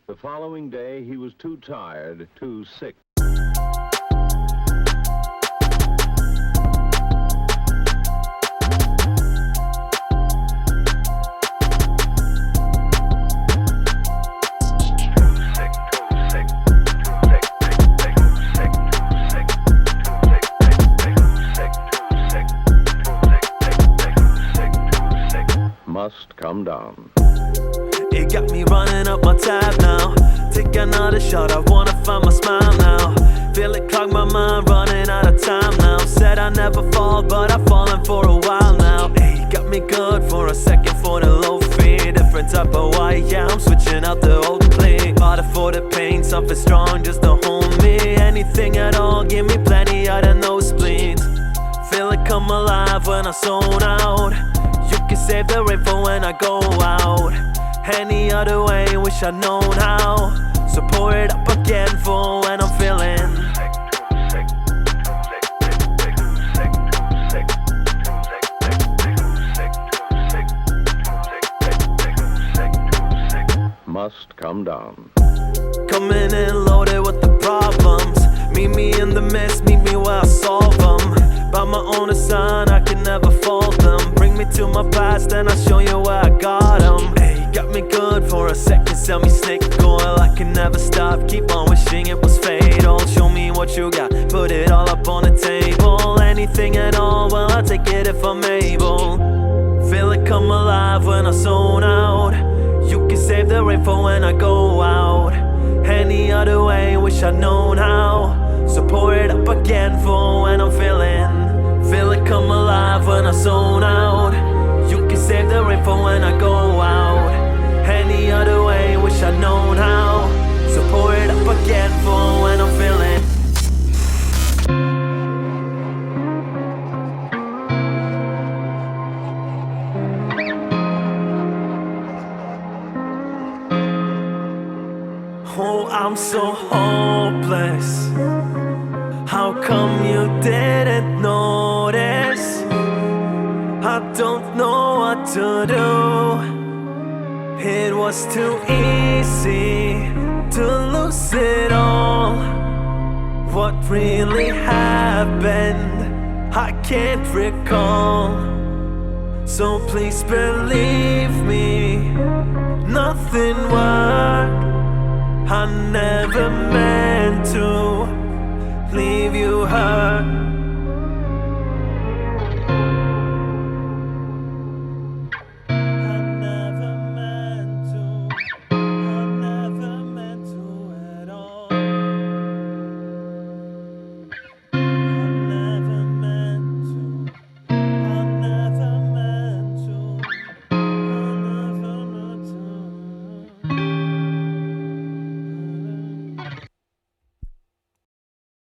The following day, he was too tired, too sick. Must come down. It got me running up my tab now. Take another shot, I wanna find my smile now. Feel it clog my mind, running out of time now. Said I never fall, but I've fallen for a while now. Hey, got me good for a second for the low fee. Different type of white, yeah, I'm switching out the old clean. Bought it for the pain, something strong just to hold me. Anything at all, give me plenty of the nosebleeds. Feel it come alive when I zone out. You can save the rain for when I go out. Any other way, wish I'd known how. So pour it up again for when I'm feeling. Must come down. Coming in loaded with the problems. Meet me in the mist, meet me where I solve them. By my own design, I can never fault them. Bring me to my past and I'll show you where I got them. Hey, got me good for a second, sell me snake oil. I can never stop, keep on wishing it was fatal. Show me what you got, put it all up on the table. Anything at all, well I'll take it if I'm able. Feel it come alive when I zone out. You can save the rain for when I go out. Any other way, wish I'd known how. So pour it up again for when I'm feeling. Feel it come alive when I zone out. You can save the rain for when I go out. Any other way, wish I'd known how. So pour it up again for when I'm feeling. Oh, I'm so hopeless. How come you didn't notice? I don't know what to do. It was too easy to lose it all. What really happened, I can't recall. So please believe me, nothing worked. I never meant to leave you hurt.